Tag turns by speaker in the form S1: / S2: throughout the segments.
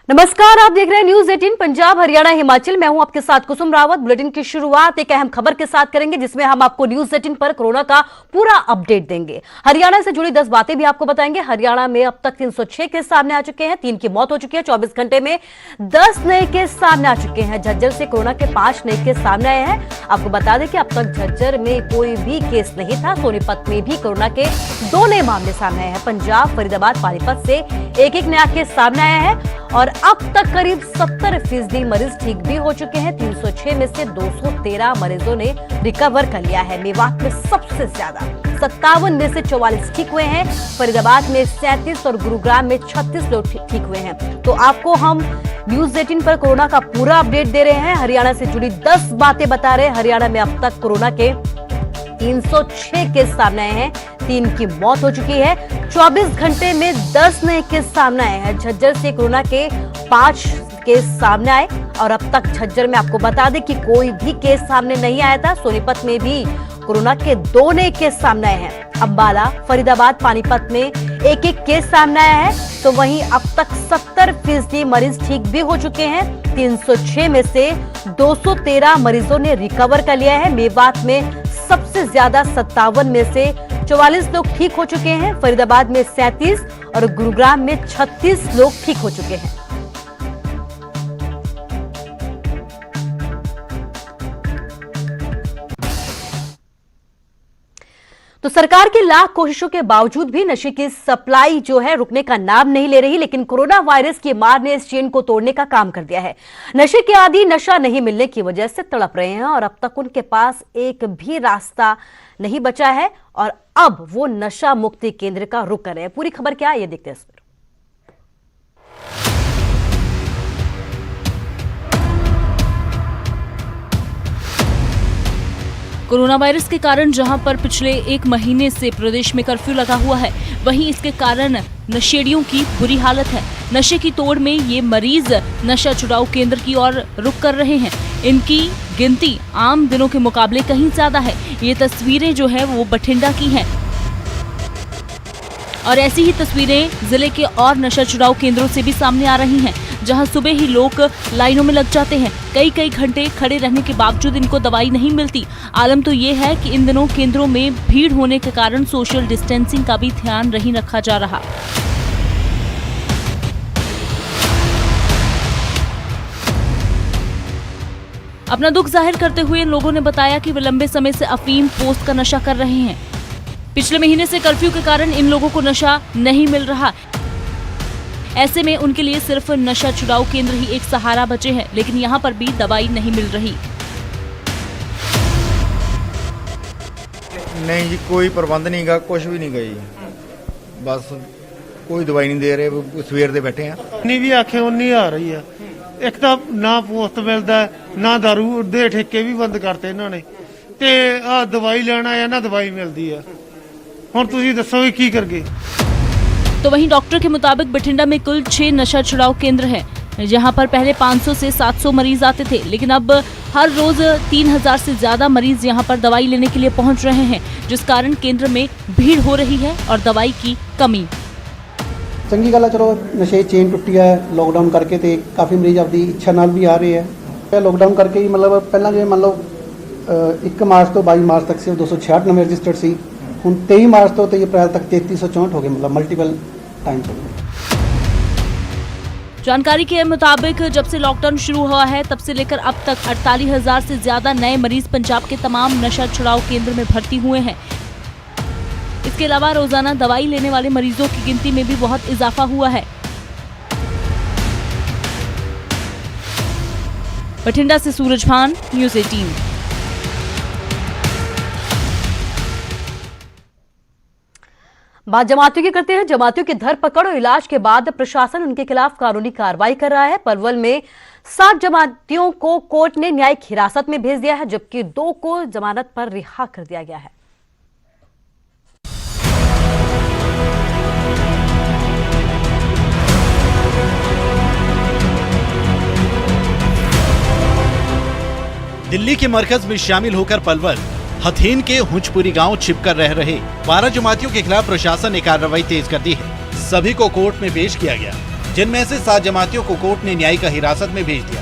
S1: नमस्कार, आप देख रहे हैं न्यूज 18 पंजाब हरियाणा हिमाचल। मैं हूं आपके साथ कुसुम रावत। बुलेटिन की शुरुआत एक अहम खबर के साथ करेंगे जिसमें हम आपको न्यूज 18 पर कोरोना का पूरा अपडेट देंगे। हरियाणा से जुड़ी 10 बातें भी आपको बताएंगे। हरियाणा में अब तक 306 केस सामने आ चुके हैं, 3 की मौत हो चुकी है। 24 घंटे में 10 नए केस सामने आ चुके हैं। झज्जर से कोरोना के 5 नए केस सामने आए हैं। आपको बता दें कि अब तक झज्जर में कोई भी केस नहीं था। सोनीपत में भी कोरोना के 2 नए मामले सामने आए हैं। पंजाब, फरीदाबाद, पानीपत से एक नया केस सामने आया है और अब तक करीब 70% मरीज ठीक भी हो चुके हैं। 306 में से 213 मरीजों ने रिकवर कर लिया है। मेवात में सबसे ज्यादा 57 में से 44 ठीक हुए हैं। फरीदाबाद में 37 और गुरुग्राम में 36 लोग ठीक हुए हैं। तो आपको हम न्यूज 18 पर कोरोना का पूरा अपडेट दे रहे हैं। हरियाणा से जुड़ी 10 बातें बता रहे हैं। हरियाणा में अब तक कोरोना के 306 केस सामने आए हैं, 3 की मौत हो चुकी है। 24 घंटे में 10 नए केस सामने आए हैं। झज्जर से कोरोना के 5 केस सामने आए और अब तक झज्जर में आपको बता दें कि कोई भी केस सामने नहीं आया था। सोनीपत में भी कोरोना के 2 नए केस सामने आए हैं। अंबाला, फरीदाबाद, पानीपत में एक केस सामने आया है। तो वहीं अब तक 70% मरीज ठीक भी हो चुके हैं। 306 में से 213 मरीजों ने रिकवर कर लिया है। मेवात में सबसे ज्यादा 57 में से 44 लोग ठीक हो चुके हैं। फरीदाबाद में 37 और गुरुग्राम में 36 लोग ठीक हो चुके हैं। तो सरकार की लाख कोशिशों के बावजूद भी नशे की सप्लाई जो है रुकने का नाम नहीं ले रही। लेकिन कोरोना वायरस की मार ने इस चेन को तोड़ने का काम कर दिया है। नशे के आदी नशा नहीं मिलने की वजह से तड़प रहे हैं और अब तक उनके पास एक भी रास्ता नहीं बचा है और अब वो नशा मुक्ति केंद्र का रुख कर रहे हैं। पूरी खबर क्या है ये देखते हैं।
S2: कोरोना वायरस के कारण जहां पर पिछले 1 महीने से प्रदेश में कर्फ्यू लगा हुआ है, वहीं इसके कारण नशेड़ियों की बुरी हालत है। नशे की तोड़ में ये मरीज नशा छुड़ाऊ केंद्र की ओर रुख कर रहे हैं। इनकी गिनती आम दिनों के मुकाबले कहीं ज्यादा है। ये तस्वीरें जो है वो बठिंडा की हैं और ऐसी ही तस्वीरें जिले के और नशा छुड़ाऊ केंद्रों से भी सामने आ रही हैं, जहां सुबह ही लोग लाइनों में लग जाते हैं। कई घंटे खड़े रहने के बावजूद इनको दवाई नहीं मिलती। आलम तो ये है कि इन दिनों केंद्रों में भीड़ होने के कारण सोशल डिस्टेंसिंग का भी ध्यान नहीं रखा जा रहा। अपना दुख जाहिर करते हुए इन लोगों ने बताया कि वे लंबे समय से अफीम पोस्ट का नशा कर रहे हैं। पिछले महीने से कर्फ्यू के कारण इन लोगों को नशा नहीं मिल रहा। ऐसे में उनके लिए सिर्फ नशा छुड़ाऊ केंद्र ही एक सहारा बचे हैं, लेकिन यहाँ पर भी दवाई नहीं मिल रही।
S3: नहीं जी, कोई प्रबंध नहीं गा, कुछ भी नहीं गई। बस कोई दवाई नहीं दे रहे, सवेर दे बैठे हैं।
S4: नहीं भी आखे उन्नी आ रही है। एक तो ना पोस्ट मिलता है, ना दारू दे ठेके भी बंद करते इन्होंने ते आ दवाई लेना है ना दवाई मिलती है। हुण तुसीं दसो की करगे।
S2: तो वहीं डॉक्टर के मुताबिक बठिंडा में कुल 6 नशा छुड़ाऊ केंद्र हैं, जहां पर पहले 500 से 700 मरीज आते थे, लेकिन अब हर रोज 3000 से ज्यादा मरीज यहां पर दवाई लेने के लिए पहुंच रहे हैं, जिस कारण केंद्र में भीड़ हो रही है और दवाई की कमी।
S5: चंगी गल है, चलो नशे चेन टुटी है लॉकडाउन करके, तो काफ़ी मरीज अपनी इच्छा नाल भी आ रहे हैं। लॉकडाउन करके ही मतलब पहला जो मान लो 1 मार्च तो 22 मार्च तक सिर्फ 266 नंबर रजिस्टर्ड सी, हुण 23 मार्च तो 23 अप्रैल तक 3364 हो गए, मतलब मल्टीपल टाइम्स हो गए।
S2: जानकारी के मुताबिक जब से लॉकडाउन शुरू हुआ है तब से लेकर अब तक 48,000 से ज्यादा नए मरीज पंजाब के तमाम नशा छुड़ाऊ केंद्र में भर्ती हुए हैं। इसके अलावा रोजाना दवाई लेने वाले मरीजों की गिनती में भी बहुत इजाफा हुआ है। बठिंडा से सूरज भान, न्यूज 18।
S1: बात जमातियों की करते हैं। जमातियों की धरपकड़ और इलाज के बाद प्रशासन उनके खिलाफ कानूनी कार्रवाई कर रहा है। पलवल में 7 जमातियों को कोर्ट ने न्यायिक हिरासत में भेज दिया है, जबकि 2 को जमानत पर रिहा कर दिया गया है।
S6: दिल्ली के मरकज में शामिल होकर पलवल हथीन के हुंचपुरी गांव छिपकर रह रहे 12 जमातियों के खिलाफ प्रशासन ने कार्रवाई तेज कर दी है। सभी को कोर्ट में पेश किया गया। जिनमें से 7 जमातियों को कोर्ट ने न्यायिक हिरासत में भेज दिया,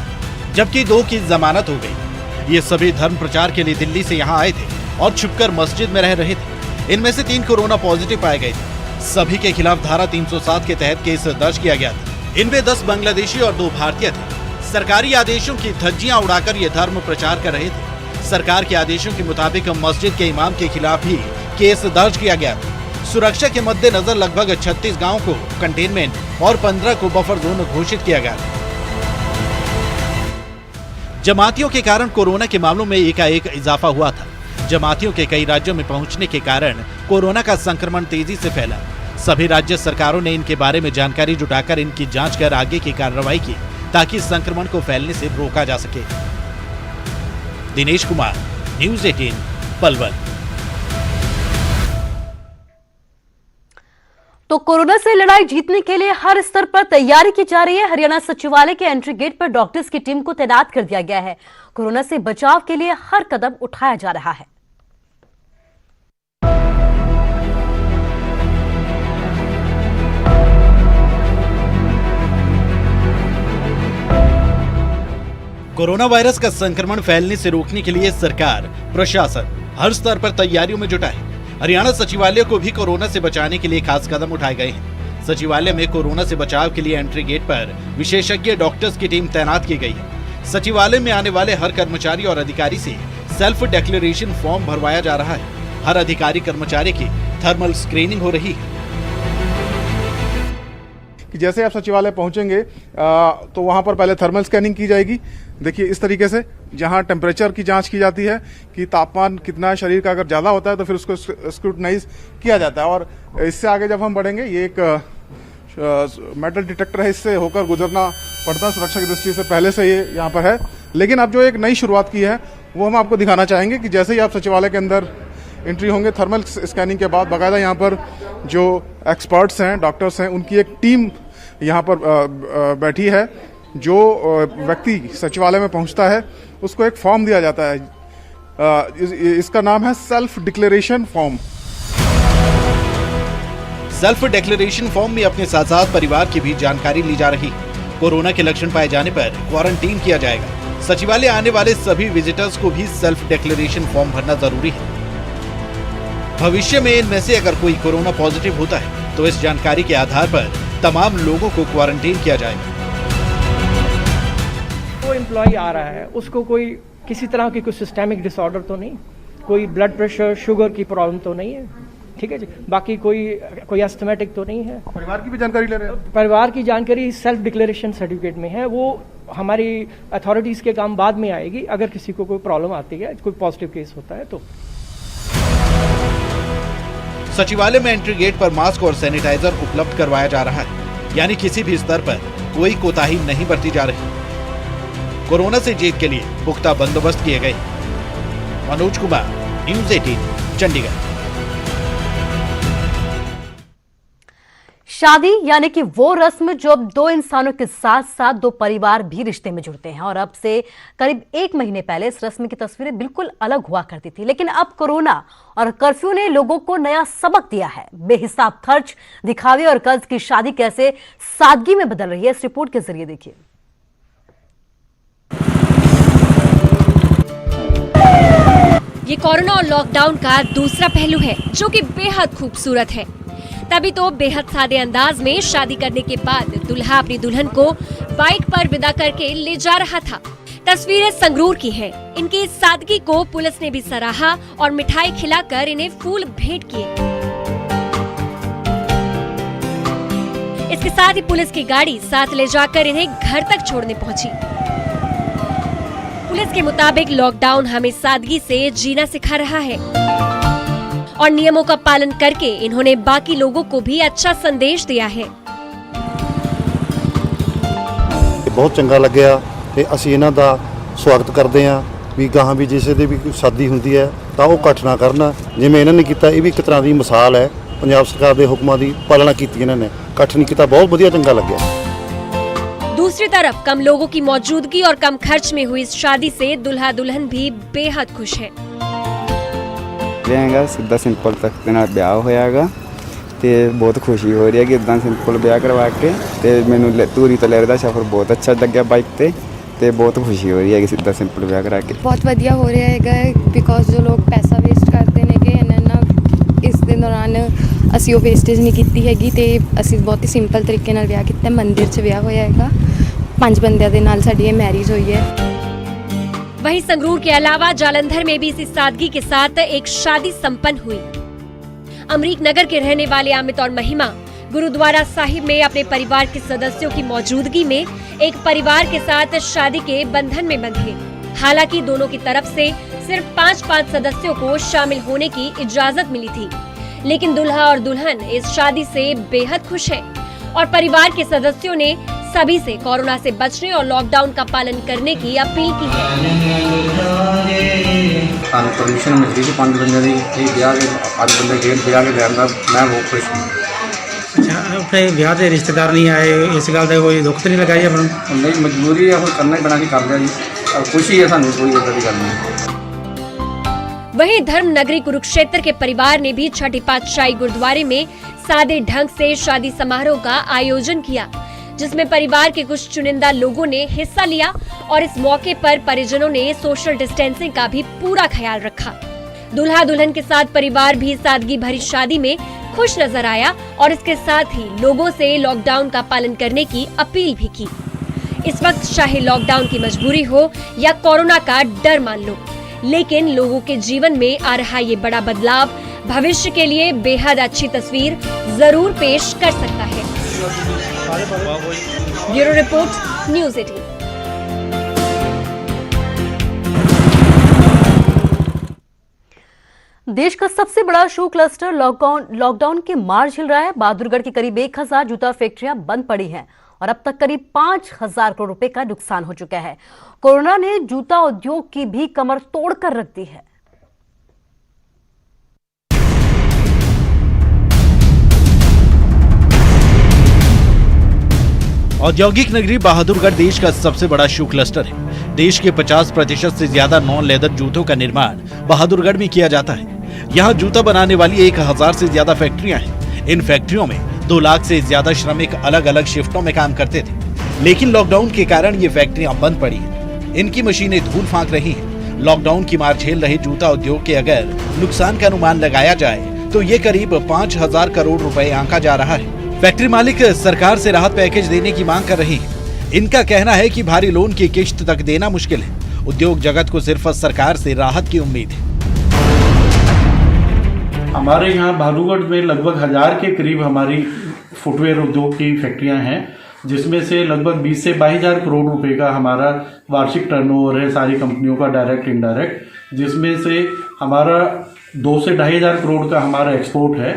S6: जबकि 2 की जमानत हो गई। ये सभी धर्म प्रचार के लिए दिल्ली से यहाँ आए थे और छुपकर मस्जिद में रह रहे थे। इनमें से 3 कोरोना पॉजिटिव पाए गए थे। सभी के खिलाफ धारा 307 के तहत केस दर्ज किया गया था। इनमें 10 बांग्लादेशी और 2 भारतीय थे। सरकारी आदेशों की धज्जियां उड़ाकर ये धर्म प्रचार कर रहे थे। सरकार के आदेशों के मुताबिक मस्जिद के इमाम के खिलाफ ही केस दर्ज किया गया था। सुरक्षा के मद्देनजर लगभग 36 गाँव को कंटेनमेंट और 15 को बफर जोन घोषित किया गया था। जमातियों के कारण कोरोना के मामलों में एकाएक इजाफा हुआ था। जमातियों के कई राज्यों में पहुंचने के कारण कोरोना का संक्रमण तेजी से फैला। सभी राज्य सरकारों ने इनके बारे में जानकारी जुटाकर इनकी जांच कर आगे की कार्रवाई की, ताकि संक्रमण को फैलने से रोका जा सके। दिनेश कुमार, न्यूज़ 18, पलवल।
S1: तो कोरोना से लड़ाई जीतने के लिए हर स्तर पर तैयारी की जा रही है। हरियाणा सचिवालय के एंट्री गेट पर डॉक्टर्स की टीम को तैनात कर दिया गया है। कोरोना से बचाव के लिए हर कदम उठाया जा रहा है।
S6: कोरोना वायरस का संक्रमण फैलने से रोकने के लिए सरकार, प्रशासन हर स्तर पर तैयारियों में जुटा है। हरियाणा सचिवालय को भी कोरोना से बचाने के लिए खास कदम उठाए गए हैं। सचिवालय में कोरोना से बचाव के लिए एंट्री गेट पर विशेषज्ञ डॉक्टर्स की टीम तैनात की गई है। सचिवालय में आने वाले हर कर्मचारी और अधिकारी से सेल्फ डिक्लेरेशन फॉर्म भरवाया जा रहा है। हर अधिकारी कर्मचारी की थर्मल स्क्रीनिंग हो रही है।
S7: कि जैसे आप सचिवालय पहुंचेंगे तो वहां पर पहले थर्मल स्कैनिंग की जाएगी। देखिए इस तरीके से, जहां टेम्परेचर की जांच की जाती है कि तापमान कितना है शरीर का, अगर ज्यादा होता है तो फिर उसको स्क्रूटनाइज किया जाता है। और इससे आगे जब हम बढ़ेंगे, ये एक मेटल डिटेक्टर है, इससे होकर गुजरना पड़ता है सुरक्षा की दृष्टि से, पहले से ये यहाँ पर है। लेकिन अब जो एक नई शुरुआत की है वो हम आपको दिखाना चाहेंगे कि जैसे ही आप सचिवालय के अंदर एंट्री होंगे, थर्मल स्कैनिंग के बाद बाकायदा यहाँ पर जो एक्सपर्ट्स हैं, डॉक्टर्स हैं, उनकी एक टीम यहाँ पर बैठी है। जो व्यक्ति सचिवालय में पहुँचता है उसको एक फॉर्म दिया जाता है। इसका नाम है self declaration form.
S6: Self declaration form में अपने साथ साथ परिवार की भी जानकारी ली जा रही है। कोरोना के लक्षण पाए जाने पर क्वारंटीन किया जाएगा। सचिवालय आने वाले सभी विजिटर्स को भी सेल्फ डिक्लेरेशन फॉर्म भरना जरूरी है। भविष्य में इनमें से अगर कोई कोरोना पॉजिटिव होता है तो इस जानकारी के आधार पर तमाम लोगों को क्वारंटीन किया जाएगा।
S8: वो एम्प्लॉय आ रहा है, उसको कोई किसी तरह की कोई सिस्टेमिक डिसऑर्डर तो नहीं, कोई ब्लड प्रेशर शुगर की प्रॉब्लम तो नहीं है, ठीक है जी। बाकी कोई एस्थमेटिक तो नहीं है।
S7: परिवार की भी जानकारी ले रहे हैं?
S8: परिवार की जानकारी सेल्फ डिक्लेरेशन सर्टिफिकेट में है। वो हमारी अथॉरिटीज के काम बाद में आएगी। अगर किसी को कोई प्रॉब्लम आती है, कोई पॉजिटिव केस होता है तो।
S6: सचिवालय में एंट्री गेट पर मास्क और सैनिटाइजर उपलब्ध करवाया जा रहा है, यानी किसी भी स्तर पर कोई कोताही नहीं बरती जा रही। कोरोना से जीत के लिए पुख्ता बंदोबस्त किए गए। मनोज कुमार, न्यूज़ 18, चंडीगढ़।
S1: शादी यानी कि वो रस्म जो अब 2 इंसानों के साथ साथ 2 परिवार भी रिश्ते में जुड़ते हैं। और अब से करीब 1 महीने पहले इस रस्म की तस्वीरें बिल्कुल अलग हुआ करती थी, लेकिन अब कोरोना और कर्फ्यू ने लोगों को नया सबक दिया है। बेहिसाब खर्च, दिखावे और कर्ज की शादी कैसे सादगी में बदल रही है, इस रिपोर्ट के जरिए देखिए।
S9: ये कोरोना और लॉकडाउन का दूसरा पहलू है जो कि बेहद खूबसूरत है। तभी तो बेहद सादे अंदाज में शादी करने के बाद दुल्हा अपनी दुल्हन को बाइक पर विदा करके ले जा रहा था। तस्वीरें संगरूर की हैं। इनकी इस सादगी को पुलिस ने भी सराहा और मिठाई खिलाकर इन्हें फूल भेंट किए। इसके साथ ही पुलिस की गाड़ी साथ ले जाकर इन्हें घर तक छोड़ने पहुंची। पुलिस के मुताबिक लॉकडाउन हमें सादगी से जीना सिखा रहा है और नियमों का पालन करके इन्होंने बाकी लोगों को भी अच्छा संदेश दिया है।
S10: बहुत चंगा लग्या ਤੇ ਅਸੀਂ ਇਹਨਾਂ ਦਾ ਸਵਾਗਤ ਕਰਦੇ ਹਾਂ ਵੀ ਗਾਹਾਂ ਵੀ ਜਿਸੇ ਦੇ ਵੀ ਕੋਈ ਸ਼ਾਦੀ ਹੁੰਦੀ ਹੈ ਤਾਂ ਉਹ ਇਕੱਠ ਨਾ ਕਰਨ। ਜਿਵੇਂ ਇਹਨਾਂ ਨੇ ਕੀਤਾ, ਇਹ ਵੀ ਇੱਕ ਤਰ੍ਹਾਂ ਦੀ ਮਿਸਾਲ ਹੈ। ਪੰਜਾਬ ਸਰਕਾਰ ਦੇ ਹੁਕਮਾਂ ਦੀ ਪਾਲਣਾ ਕੀਤੀ ਇਹਨਾਂ ਨੇ, ਇਕੱਠ ਨਹੀਂ ਕੀਤਾ, बहुत ਵਧੀਆ चंगा लग्या।
S9: दूसरी तरफ कम लोगों की मौजूदगी और कम खर्च में हुई इस शादी से दुल्हा दुल्हन भी बेहद खुश है।
S11: सीधा सिंपल तक ब्याह होयागा ਤੇ ਬਹੁਤ ਖੁਸ਼ੀ ਹੋ ਰਹੀ ਹੈ ਕਿ ਇਦਾਂ ਸਿੰਪਲ ਵਿਆਹ ਕਰਵਾ ਕੇ ਤੇ ਮੈਨੂੰ ਧੂਰੀ ਤੋਂ ਲਹਿਰ ਦਾ ਸਫ਼ਰ ਬਹੁਤ ਅੱਛਾ ਲੱਗਿਆ ਬਾਈਕ ਤੇ ਬਹੁਤ ਖੁਸ਼ੀ ਹੋ ਰਹੀ ਹੈ ਕਿ ਸਿੱਧਾ ਸਿੰਪਲ ਵਿਆਹ ਕਰਾ ਕੇ।
S12: ਬਹੁਤ ਵਧੀਆ ਹੋ ਰਿਹਾ ਹੈਗਾ ਬਿਕੋਜ਼ ਜੋ ਲੋਕ ਪੈਸਾ ਵੇਸਟ ਕਰਦੇ ਨੇ ਕਿ ਇਹਨਾਂ ਇਸ ਦੇ ਦੌਰਾਨ ਅਸੀਂ ਉਹ ਵੇਸਟੇਜ ਨਹੀਂ ਕੀਤੀ ਹੈਗੀ ਤੇ ਅਸੀਂ ਬਹੁਤ ਹੀ ਸਿੰਪਲ ਤਰੀਕੇ ਨਾਲ ਵਿਆਹ ਕੀਤਾ। ਮੰਦਿਰ 'ਚ ਵਿਆਹ ਹੋਇਆ ਹੈਗਾ, 5 ਬੰਦਿਆਂ ਦੇ ਨਾਲ ਸਾਡੀ ਇਹ ਮੈਰਿਜ ਹੋਈ है।
S9: वहीं संगरूर के अलावा जालंधर में भी इसी सादगी के साथ एक शादी संपन्न हुई। अमरीक नगर के रहने वाले अमित और महिमा गुरुद्वारा साहिब में अपने परिवार के सदस्यों की मौजूदगी में एक परिवार के साथ शादी के बंधन में बंधे। हालांकि दोनों की तरफ से सिर्फ 5 सदस्यों को शामिल होने की इजाजत मिली थी, लेकिन दूल्हा और दुल्हन इस शादी से बेहद खुश है और परिवार के सदस्यों ने सभी से कोरोना से बचने और लॉकडाउन का पालन करने की अपील की है।
S13: परमिशन मिल गई 5 बंदे की ब्याह के 5 बंदे के ब्याह के बैठना मैं बहुत खुश हूँ।
S14: अच्छा अपने ब्याह के रिश्तेदार नहीं आए, इस गल का कोई दुख तो नहीं लगाई अपन?
S13: नहीं, मजबूरी है, करना ही बना के कर लिया जी, खुशी है सानू, कोई ऐसी गल नहीं।
S9: वहीं धर्म नगरी कुरुक्षेत्र के परिवार ने भी छठी पातशाही गुरुद्वारे में सादे ढंग से शादी समारोह का आयोजन किया, जिसमें परिवार के कुछ चुनिंदा लोगों ने हिस्सा लिया और इस मौके पर परिजनों ने सोशल डिस्टेंसिंग का भी पूरा ख्याल रखा। दूल्हा दुल्हन के साथ परिवार भी सादगी भरी शादी में खुश नजर आया और इसके साथ ही लोगों से लॉकडाउन का पालन करने की अपील भी की। इस वक्त चाहे लॉकडाउन की मजबूरी हो या कोरोना का डर मान लो, लेकिन लोगों के जीवन में आ रहा ये बड़ा बदलाव भविष्य के लिए बेहद अच्छी तस्वीर जरूर पेश कर सकता है। Bureau report, news 18।
S1: देश का सबसे बड़ा शू क्लस्टर लॉकडाउन के मार झेल रहा है। बहादुरगढ़ की करीब 1000 जूता फैक्ट्रियां बंद पड़ी हैं और अब तक करीब 5000 करोड़ रुपए का नुकसान हो चुका है। कोरोना ने जूता उद्योग की भी कमर तोड़कर रख दी है।
S6: औद्योगिक नगरी बहादुरगढ़ देश का सबसे बड़ा शू क्लस्टर है। देश के 50% से ज्यादा नॉन लेदर जूतों का निर्माण बहादुरगढ़ में किया जाता है। यहाँ जूता बनाने वाली 1000 से ज्यादा फैक्ट्रियां हैं। इन फैक्ट्रियों में 2 लाख से ज्यादा श्रमिक अलग अलग शिफ्टों में काम करते थे, लेकिन लॉकडाउन के कारण ये फैक्ट्रियां बंद पड़ी हैं। इनकी मशीनें धूल फांक रही हैं। लॉकडाउन की मार झेल रहे जूता उद्योग के अगर नुकसान का अनुमान लगाया जाए तो ये करीब 5000 करोड़ रुपए आंका जा रहा है। फैक्ट्री मालिक सरकार से राहत पैकेज देने की मांग कर रहे हैं। इनका कहना है कि भारी लोन की किश्त तक देना मुश्किल है। उद्योग जगत को सिर्फ सरकार से राहत की उम्मीद है।
S15: हमारे यहाँ बहादुरगढ़ में लगभग 1000 के करीब हमारी फुटवेयर उद्योग की फैक्ट्रियां हैं, जिसमें से लगभग 20 से 22,000 करोड़ रुपए का हमारा वार्षिक टर्नओवर है सारी कंपनियों का, डायरेक्ट इनडायरेक्ट, जिसमें से हमारा 2 से 2,500 करोड़ का हमारा एक्सपोर्ट है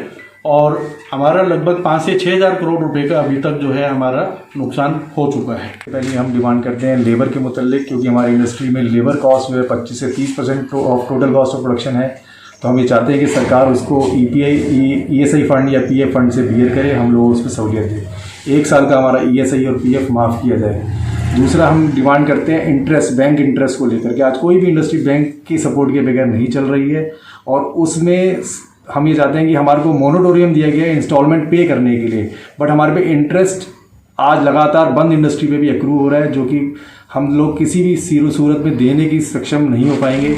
S15: और हमारा लगभग 5 से 6,000 करोड़ रुपए का अभी तक जो है हमारा नुकसान हो चुका है।
S16: पहले हम डिमांड करते हैं लेबर के मुतल्लिक, क्योंकि हमारी इंडस्ट्री में लेबर कॉस्ट जो है 25 से 30% of total cost of production है। तो हम ये चाहते हैं कि सरकार उसको ESI फंड या PF फंड से बियर करे, हम लोग उस पर सहूलियत दें। 1 साल का हमारा ESI और PF माफ़ किया जाए। दूसरा हम डिमांड करते हैं इंटरेस्ट, बैंक इंटरेस्ट को लेकर के। आज कोई भी इंडस्ट्री बैंक की सपोर्ट के बगैर नहीं चल रही है और उसमें हम ये चाहते हैं कि हमारे को मोनोटोरियम दिया गया है इंस्टॉलमेंट पे करने के लिए, बट हमारे पे इंटरेस्ट आज लगातार बंद इंडस्ट्री पे भी एक्रू हो रहा है, जो कि हम लोग किसी भी सूरत में देने की सक्षम नहीं हो पाएंगे।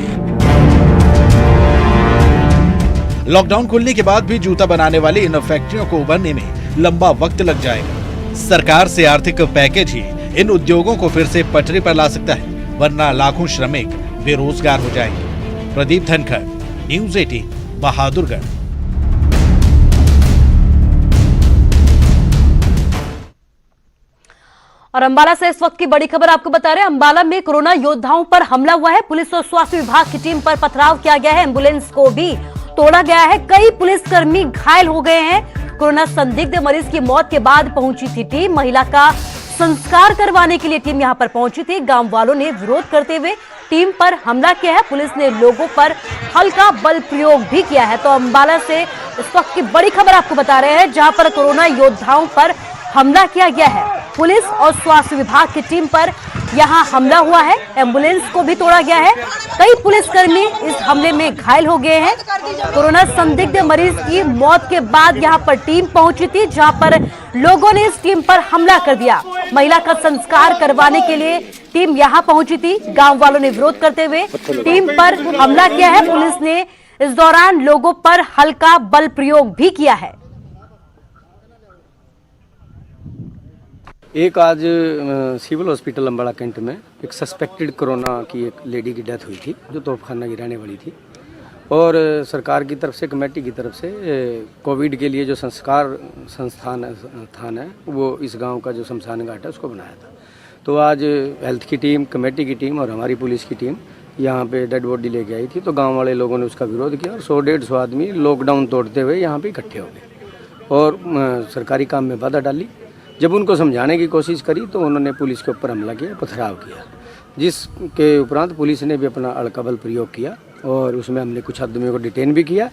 S6: लॉकडाउन खुलने के बाद भी जूता बनाने वाली इन फैक्ट्रियों को उभरने में लंबा वक्त लग जाएगा। सरकार से आर्थिक पैकेज ही इन उद्योगों को फिर से पटरी पर ला सकता है, वरना लाखों श्रमिक बेरोजगार हो जाएंगे। प्रदीप धनखड़, न्यूज़ 18, बहादुरगढ़।
S1: और अंबाला से इस वक्त की बड़ी खबर आपको बता रहे हैं। अंबाला में कोरोना योद्धाओं पर हमला हुआ है। पुलिस और स्वास्थ्य विभाग की टीम पर पथराव किया गया है। एम्बुलेंस को भी तोड़ा गया है। कई पुलिसकर्मी घायल हो गए हैं। कोरोना संदिग्ध मरीज की मौत के बाद पहुंची थी टीम। महिला का संस्कार करवाने के लिए टीम यहां पर पहुंची थी। गांव वालों ने विरोध करते हुए टीम पर हमला किया है। पुलिस ने लोगों पर हल्का बल प्रयोग भी किया है। तो अंबाला से इस वक्त की बड़ी खबर आपको बता रहे हैं, जहां पर कोरोना योद्धाओं पर हमला किया गया है। पुलिस और स्वास्थ्य विभाग की टीम पर यहां हमला हुआ है। एम्बुलेंस को भी तोड़ा गया है। कई पुलिसकर्मी इस हमले में घायल हो गए हैं। कोरोना संदिग्ध मरीज की मौत के बाद यहां पर टीम पहुंची थी, जहां पर लोगों ने इस टीम पर हमला कर दिया। महिला का संस्कार करवाने के लिए टीम यहां पहुंची थी। गांव वालों ने विरोध करते हुए टीम पर हमला किया है। पुलिस ने इस दौरान लोगों पर हल्का बल प्रयोग भी किया है।
S17: एक आज सिविल हॉस्पिटल अम्बाड़ा कैंट में एक सस्पेक्टेड कोरोना की एक लेडी की डेथ हुई थी, जो तोपखाना की रहने वाली थी। और सरकार की तरफ से, कमेटी की तरफ से कोविड के लिए जो संस्कार संस्थान है, वो इस गांव का जो शमशान घाट है उसको बनाया था। तो आज हेल्थ की टीम, कमेटी की टीम और हमारी पुलिस की टीम यहाँ पे डेड बॉडी लेके आई थी। तो गांव वाले लोगों ने उसका विरोध किया और 100-150 आदमी लॉकडाउन तोड़ते हुए यहाँ पे इकट्ठे हो गए और सरकारी काम में बाधा डाली। जब उनको समझाने की कोशिश करी तो उन्होंने पुलिस के ऊपर हमला किया, पथराव किया, जिसके उपरांत पुलिस ने भी अपना हल्का बल प्रयोग किया और उसमें हमने कुछ आदमियों को डिटेन भी किया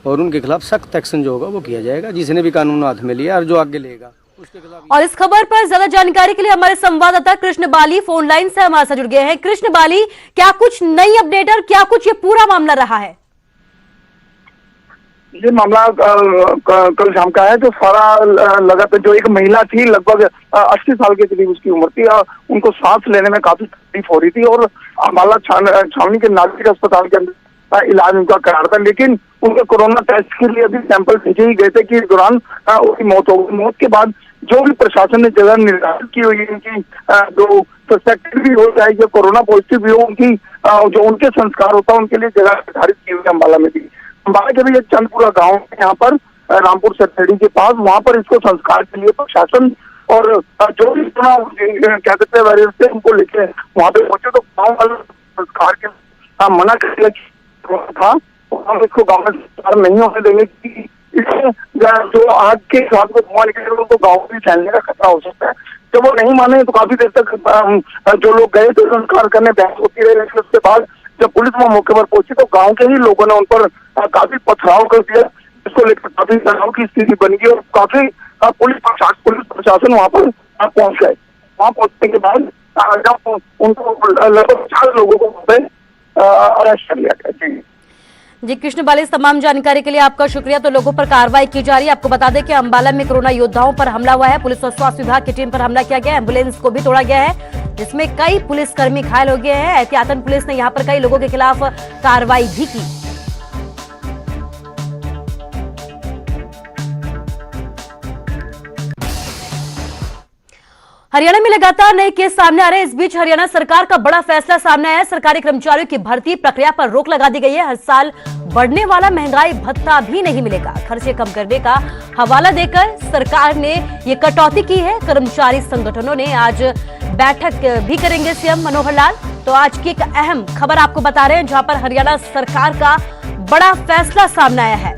S17: और उनके खिलाफ सख्त एक्शन जो होगा वो किया जाएगा। जिसने भी कानून हाथ में लिया और जो आगे लेगा उसके खिलाफ।
S1: और इस खबर पर ज्यादा जानकारी के लिए हमारे संवाददाता कृष्ण बाली फोन लाइन से हमारे साथ जुड़ गए हैं। कृष्ण बाली, क्या कुछ नई अपडेट और क्या कुछ ये पूरा मामला रहा है?
S18: ये मामला कल शाम का है। जो सारा लगातार जो एक महिला थी, लगभग 80 साल के करीब उसकी उम्र थी, उनको सांस लेने में काफी तकलीफ हो रही थी और अम्बाला छावनी के नागरिक अस्पताल के अंदर इलाज उनका करा था। लेकिन उनके कोरोना टेस्ट के लिए अभी सैंपल भेजे ही गए थे कि इस दौरान उसकी मौत हो गई। मौत के बाद जो भी प्रशासन ने जगह निर्धारित की हुई है, उनकी जो सस्पेक्टेड भी हो चाहे जो कोरोना पॉजिटिव भी हो, उनकी जो उनके संस्कार होता है उनके लिए जगह निर्धारित की हुई है अम्बाला में भी। अम्बाला के भी एक चंदपुरा गांव है यहाँ पर, रामपुर सतड़ी के पास, वहाँ पर इसको संस्कार के लिए प्रशासन और जो भी क्या कहते हैं वायरस थे उनको लेके वहाँ पे पहुंचे। तो गाँव वाले संस्कार के मना कर दिया था और हम इसको गाँव में संस्कार नहीं होने देंगे कि इससे जो आग के स्वाद को धुआं निकलेगा उनको गाँव में फैलने का खतरा हो सकता है। जब वो नहीं माने तो काफी देर तक जो लोग गए थे संस्कार करने बहस होती रही। लेकिन उसके बाद जब पुलिस वहाँ मौके पर पहुंची तो गांव के ही लोगों ने उन पर काफी पथराव कर दिया, इसको लेकर काफी तनाव की स्थिति बन गई और काफी पुलिस प्रशासन वहाँ पर पहुंच गए। वहाँ पहुंचने के बाद जब उनको लगभग 4 लोगों को वहाँ पे अरेस्ट कर लिया गया।
S1: जी कृष्ण बाली, इस तमाम जानकारी के लिए आपका शुक्रिया। तो लोगों पर कार्रवाई की जा रही है। आपको बता दें कि अम्बाला में कोरोना योद्धाओं पर हमला हुआ है। पुलिस और स्वास्थ्य विभाग की टीम पर हमला किया गया। एम्बुलेंस को भी तोड़ा गया है, जिसमें कई पुलिसकर्मी घायल हो गए हैं। एहतियातन पुलिस ने यहां पर कई लोगों के खिलाफ कार्रवाई भी की। हरियाणा में लगातार नए केस सामने आ रहे हैं। इस बीच हरियाणा सरकार का बड़ा फैसला सामने आया है। सरकारी कर्मचारियों की भर्ती प्रक्रिया पर रोक लगा दी गई है। हर साल बढ़ने वाला महंगाई भत्ता भी नहीं मिलेगा। खर्चे कम करने का हवाला देकर सरकार ने ये कटौती की है। कर्मचारी संगठनों ने आज बैठक भी करेंगे सीएम मनोहर लाल। तो आज की एक अहम खबर आपको बता रहे हैं, जहां पर हरियाणा सरकार का बड़ा फैसला सामने आया है।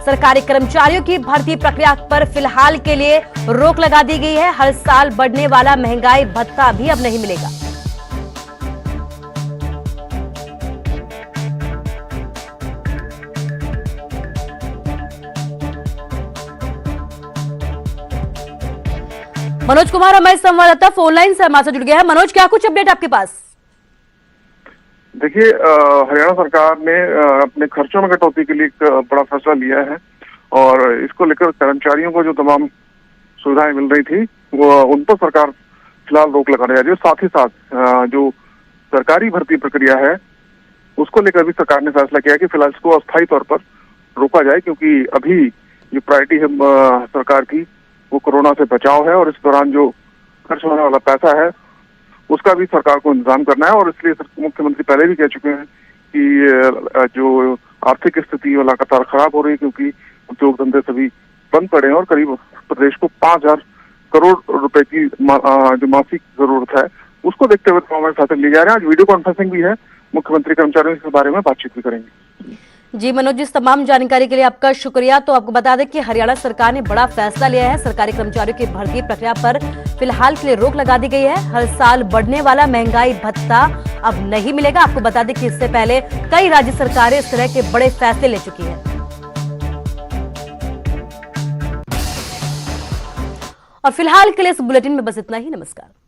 S1: सरकारी कर्मचारियों की भर्ती प्रक्रिया पर फिलहाल के लिए रोक लगा दी गई है। हर साल बढ़ने वाला महंगाई भत्ता भी अब नहीं मिलेगा। मनोज कुमार हमारे संवाददाता फोन लाइन से हमारे साथ जुड़ गया है। मनोज, क्या कुछ अपडेट आपके पास?
S19: देखिए, हरियाणा सरकार ने अपने खर्चों में कटौती के लिए एक बड़ा फैसला लिया है और इसको लेकर कर्मचारियों को जो तमाम सुविधाएं मिल रही थी वो उन पर सरकार फिलहाल रोक लगाने जा रही है। साथ ही साथ जो सरकारी भर्ती प्रक्रिया है उसको लेकर भी सरकार ने फैसला किया कि फिलहाल इसको अस्थायी तौर पर रोका जाए, क्योंकि अभी जो प्रायोरिटी है सरकार की वो कोरोना से बचाव है और इस दौरान जो खर्च होने वाला पैसा है उसका भी सरकार को इंतजाम करना है। और इसलिए मुख्यमंत्री पहले भी कह चुके हैं कि जो आर्थिक स्थिति लगातार खराब हो रही है, क्योंकि उद्योग धंधे सभी बंद पड़े हैं और करीब प्रदेश को 5,000 करोड़ रुपए की जो मासिक जरूरत है उसको देखते हुए तमाम फैसले लिए जा रहे हैं। आज वीडियो कॉन्फ्रेंसिंग भी है, मुख्यमंत्री कर्मचारियों से इस बारे में बातचीत भी करेंगे।
S1: जी मनोज, इस तमाम जानकारी के लिए आपका शुक्रिया। तो आपको बता दें कि हरियाणा सरकार ने बड़ा फैसला लिया है। सरकारी कर्मचारियों की भर्ती प्रक्रिया पर फिलहाल के लिए रोक लगा दी गई है। हर साल बढ़ने वाला महंगाई भत्ता अब नहीं मिलेगा। आपको बता दें कि इससे पहले कई राज्य सरकारें इस तरह के बड़े फैसले ले चुकी हैं। और फिलहाल के लिए इस बुलेटिन में बस इतना ही। नमस्कार।